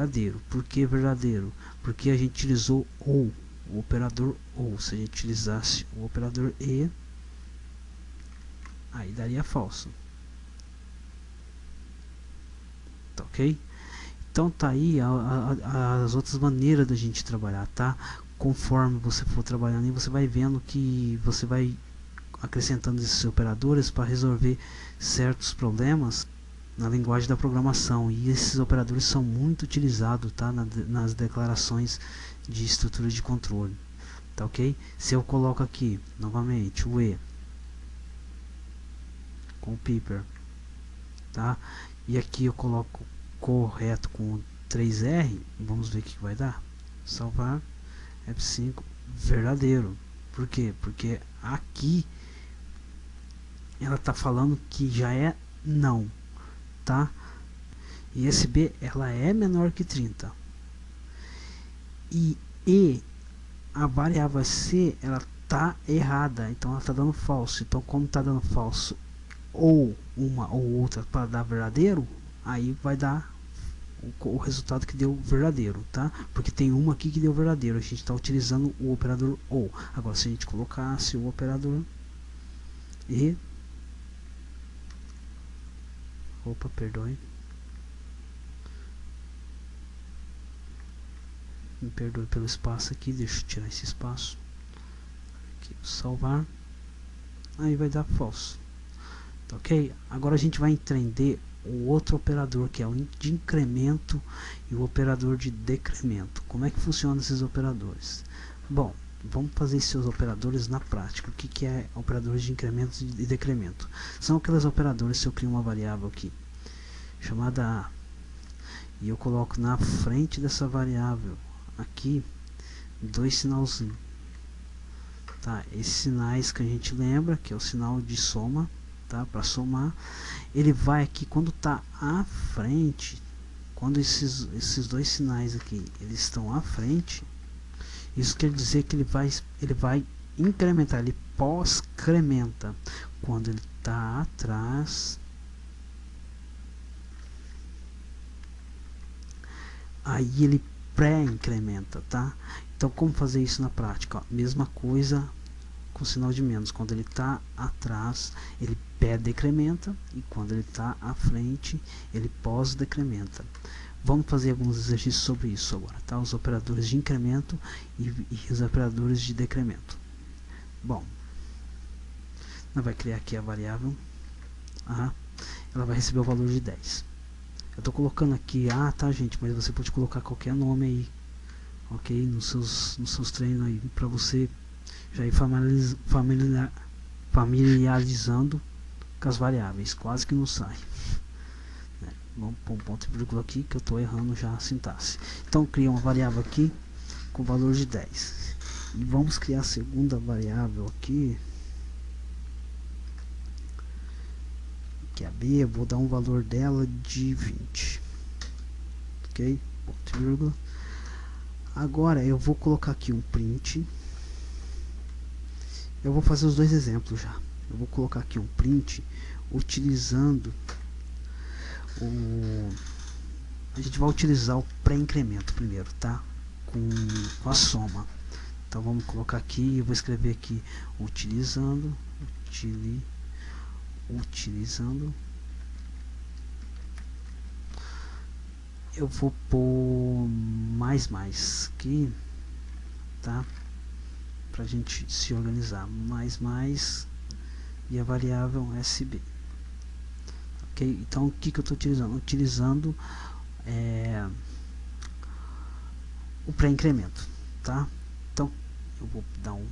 verdadeiro. Por que verdadeiro? Porque a gente utilizou ou, o operador ou. Se a gente utilizasse o operador e, aí daria falso. Tá ok? Então tá aí as outras maneiras da gente trabalhar, tá? Conforme você for trabalhando, você vai vendo que você vai acrescentando esses operadores para resolver certos problemas na linguagem da programação, e esses operadores são muito utilizados, tá? Nas declarações de estrutura de controle, tá ok? Se eu coloco aqui novamente o e com o piper, tá? E aqui eu coloco correto com 3R, vamos ver o que vai dar. Salvar, F5, verdadeiro. Por quê? Porque aqui ela está falando que já é não, tá? E esse B ela é menor que 30. E a variável C ela tá errada, então ela está dando falso. Então como está dando falso ou uma ou outra para dar verdadeiro, aí vai dar o resultado que deu verdadeiro, tá? Porque tem uma aqui que deu verdadeiro, a gente está utilizando o operador ou. Agora se a gente colocasse o operador e, opa, perdoe, me perdoe pelo espaço aqui, deixa eu tirar esse espaço aqui, salvar, aí vai dar falso, tá ok? Agora a gente vai entender o outro operador, que é o de incremento e o operador de decremento. Como é que funcionam esses operadores? Bom, vamos fazer esses operadores na prática. O que é operadores de incremento e decremento? São aqueles operadores, se eu crio uma variável aqui chamada A e eu coloco na frente dessa variável aqui dois sinalzinhos, tá? Esses sinais que a gente lembra, que é o sinal de soma, tá? Para somar, ele vai aqui quando está à frente, quando esses dois sinais aqui eles estão à frente, isso quer dizer que ele vai incrementar, ele pós-crementa. Quando ele está atrás, aí ele pré-incrementa, tá? Então como fazer isso na prática? Ó, mesma coisa com sinal de menos. Quando ele está atrás, ele pré-decrementa, e quando ele está à frente, ele pós-decrementa. Vamos fazer alguns exercícios sobre isso agora, tá? Os operadores de incremento e os operadores de decremento. Bom, ela vai criar aqui a variável A, ela vai receber o valor de 10. Eu estou colocando aqui A, tá, gente? Mas você pode colocar qualquer nome aí, ok? Nos seus treinos aí, para você já ir familiarizando com as variáveis. Quase que não sai. Vamos pôr um ponto e vírgula aqui, que eu estou errando já a sintaxe. Então cria uma variável aqui com valor de 10. E vamos criar a segunda variável aqui, que é a B. Eu vou dar um valor dela de 20. Ok? Ponto e vírgula. Agora eu vou colocar aqui um print. Eu vou fazer os dois exemplos já. Eu vou colocar aqui um print utilizando a gente vai utilizar o pré-incremento primeiro, tá? Com a soma. Então vamos colocar aqui, eu vou escrever aqui utilizando, eu vou pôr mais aqui, tá? Pra gente se organizar, mais e a variável SB. Ok? Então o que eu estou utilizando? Utilizando o pré-incremento, tá? Então eu vou dar um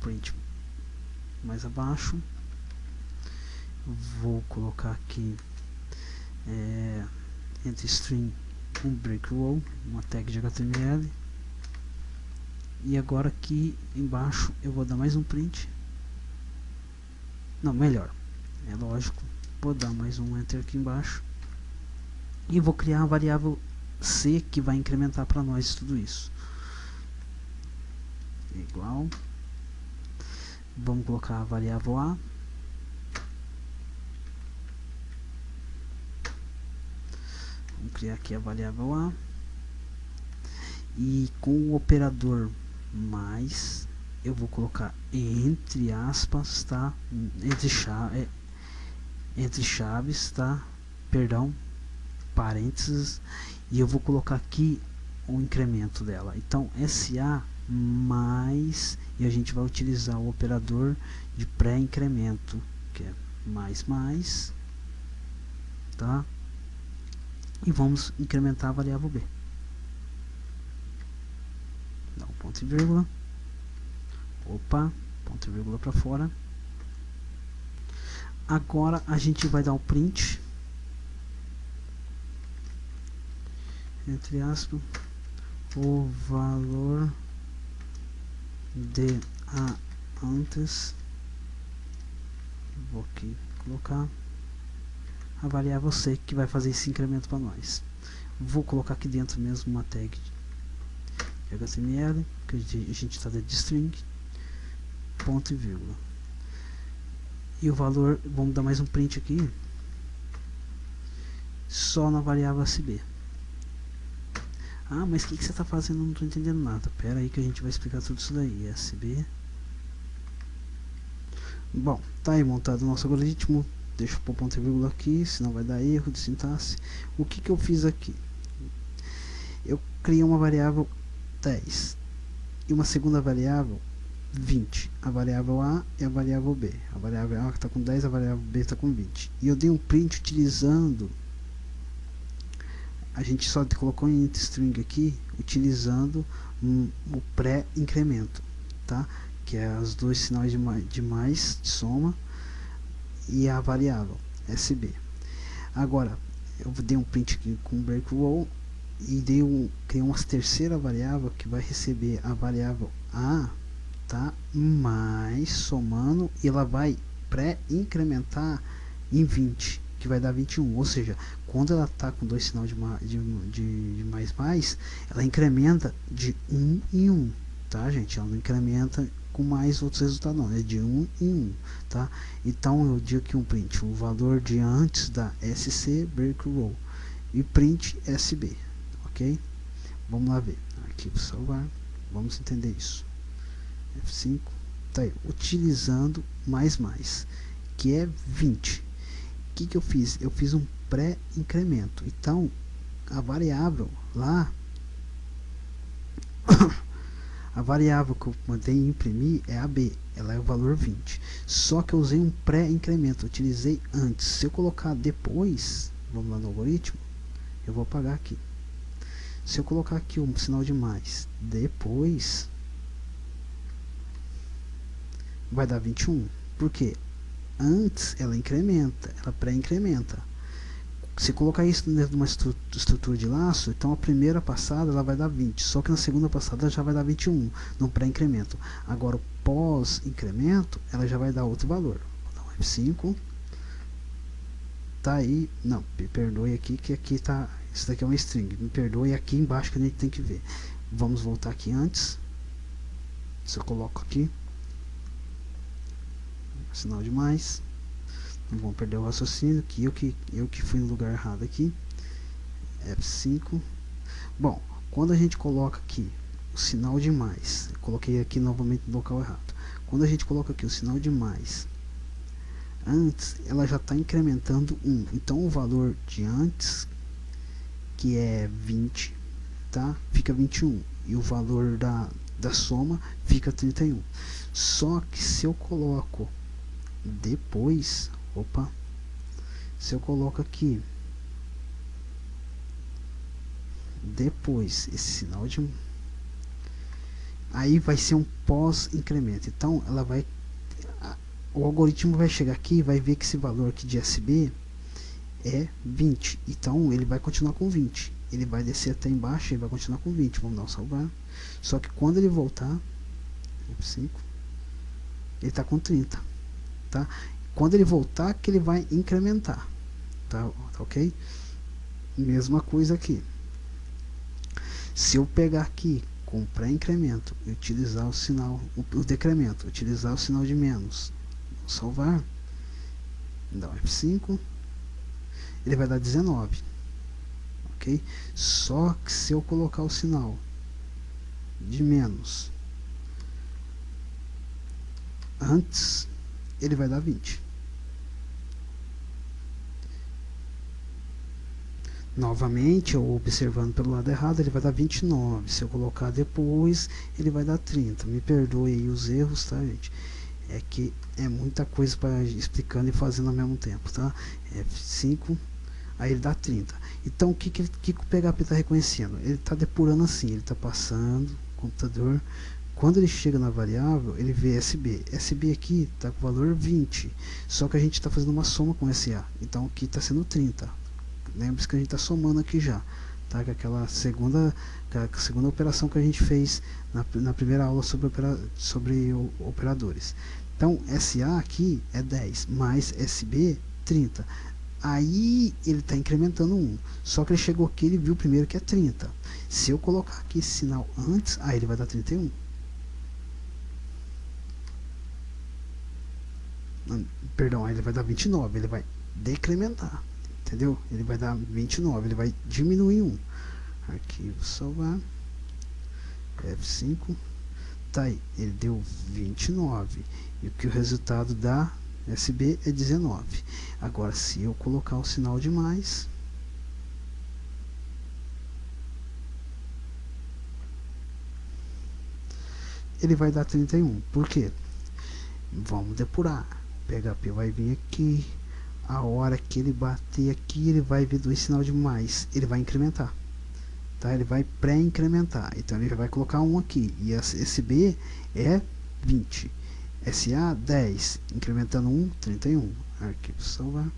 print mais abaixo, vou colocar aqui entre string um break row, uma tag de HTML, e agora aqui embaixo eu vou dar mais um print, não, melhor, é lógico, vou dar mais um enter aqui embaixo e vou criar a variável C que vai incrementar para nós tudo isso. Igual, vamos colocar a variável A, vamos criar aqui a variável A e com o operador mais eu vou colocar entre aspas, tá? Entre chaves, tá? Perdão, parênteses, e eu vou colocar aqui o incremento dela. Então SA mais, e a gente vai utilizar o operador de pré-incremento, que é mais, tá? E vamos incrementar a variável B. Dá um ponto e vírgula. Opa, ponto e vírgula para fora. Agora a gente vai dar o print, entre aspas, o valor de A antes. Vou aqui colocar a variável C que vai fazer esse incremento para nós. Vou colocar aqui dentro mesmo uma tag de HTML, que a gente está dentro de string, ponto e vírgula. E o valor, vamos dar mais um print aqui, só na variável SB. Ah, mas o que você está fazendo? Não estou entendendo nada. Pera aí que a gente vai explicar tudo isso daí. SB. Bom, tá aí montado o nosso algoritmo. Deixa eu pôr ponto e vírgula aqui, senão vai dar erro de sintaxe. O que eu fiz aqui? Eu criei uma variável 10 e uma segunda variável 20. A variável A e a variável B. A variável A está com 10, a variável B está com 20. E eu dei um print utilizando... A gente só colocou em string aqui, utilizando o pré-incremento, tá? Que é os dois sinais de mais, de soma, e a variável SB. Agora, eu dei um print aqui com break roll e criei uma terceira variável que vai receber a variável A, tá? Mais somando, e ela vai pré-incrementar em 20, que vai dar 21, ou seja, quando ela está com dois sinais de mais, ela incrementa de 1 em 1, tá, gente? Ela não incrementa com mais outros resultados, não, é de 1 em 1, tá? Então eu digo aqui um print, o valor de antes da SC break roll e print SB, ok? Vamos lá ver, arquivo salvar, vamos entender isso. F5, tá aí, utilizando mais, que é 20. O que eu fiz? Eu fiz um pré-incremento. Então, a variável lá, a variável que eu mandei imprimir é a B, ela é o valor 20. Só que eu usei um pré-incremento, utilizei antes. Se eu colocar depois, vamos lá no algoritmo, eu vou apagar aqui. Se eu colocar aqui um sinal de mais, depois, vai dar 21. Por quê? Antes ela incrementa, ela pré-incrementa. Se colocar isso dentro de uma estrutura de laço, então a primeira passada ela vai dar 20, só que na segunda passada já vai dar 21 no pré-incremento. Agora o pós-incremento ela já vai dar outro valor. Vou dar um F5. Tá aí, não, me perdoe aqui que aqui tá, isso daqui é uma string, me perdoe aqui embaixo que a gente tem que ver. Vamos voltar aqui antes. Se eu coloco aqui sinal de mais, não vamos perder o raciocínio, que eu que fui no lugar errado aqui. F5. Bom, quando a gente coloca aqui o sinal de mais, eu coloquei aqui novamente no local errado. Quando a gente coloca aqui o sinal de mais, antes ela já está incrementando 1, então o valor de antes, que é 20, tá? Fica 21, e o valor da soma fica 31. Só que se eu coloco depois, opa, se eu coloco aqui depois esse sinal de, aí vai ser um pós-incremento. Então ela vai, o algoritmo vai chegar aqui e vai ver que esse valor aqui de SB é 20, então ele vai continuar com 20, ele vai descer até embaixo e vai continuar com 20. Vamos dar um salvar. Só que quando ele voltar, F5, ele está com 30, tá? Quando ele voltar que ele vai incrementar, tá ok? Mesma coisa aqui. Se eu pegar aqui com pré-incremento e utilizar o sinal, o decremento, utilizar o sinal de menos, salvar, dá um F5, ele vai dar 19, ok? ok? Só que se eu colocar o sinal de menos antes, ele vai dar 20. Novamente, eu observando pelo lado errado, ele vai dar 29. Se eu colocar depois, ele vai dar 30. Me perdoe aí os erros, tá, gente? É que é muita coisa para explicando e fazendo ao mesmo tempo, tá? F5, aí ele dá 30. Então, o que o PHP está reconhecendo? Ele está depurando assim, ele está passando o computador. Quando ele chega na variável, ele vê SB. SB aqui está com o valor 20. Só que a gente está fazendo uma soma com SA. Então, aqui está sendo 30. Lembre-se que a gente está somando aqui já, tá? Que aquela segunda operação que a gente fez na primeira aula sobre operadores. Então, SA aqui é 10, mais SB 30. Aí ele está incrementando 1. Só que ele chegou aqui, ele viu primeiro que é 30. Se eu colocar aqui esse sinal antes, aí ele vai dar 31. Perdão, aí ele vai dar 29. Ele vai decrementar. Entendeu? Ele vai dar 29, ele vai diminuir 1. Arquivo salvar. F5. Tá aí, ele deu 29. E que o resultado da SB é 19. Agora, se eu colocar o sinal de mais, ele vai dar 31. Por quê? Vamos depurar. O PHP vai vir aqui. A hora que ele bater aqui, ele vai ver dois sinal de mais, ele vai incrementar, tá? Ele vai pré-incrementar, então ele já vai colocar 1 aqui, e esse B é 20, SA 10, incrementando 1, 31, arquivo salvar,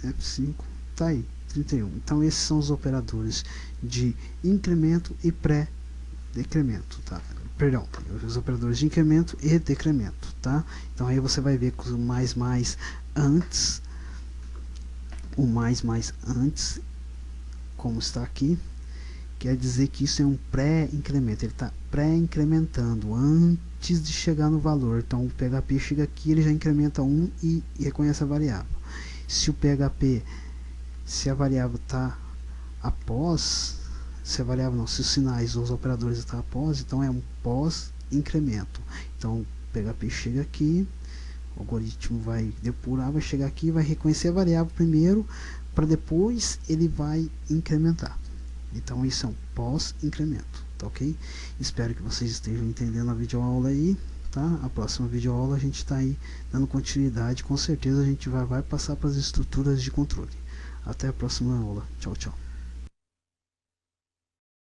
F5, tá aí, 31. Então esses são os operadores de incremento e pré-decremento, tá? Perdão, os operadores de incremento e decremento, tá? Então aí você vai ver que o mais antes, como está aqui, quer dizer que isso é um pré-incremento, ele está pré-incrementando antes de chegar no valor. Então o PHP chega aqui, ele já incrementa 1 e reconhece a variável. Se o PHP, se a variável está após, se a variável não, se os sinais ou os operadores estão após, então é um pós-incremento. Então o PHP chega aqui, o algoritmo vai depurar, vai chegar aqui, vai reconhecer a variável primeiro, para depois ele vai incrementar. Então isso é um pós-incremento, tá ok? Espero que vocês estejam entendendo a videoaula aí, tá? A próxima videoaula a gente está aí dando continuidade, com certeza a gente vai passar para as estruturas de controle. Até a próxima aula. Tchau, tchau.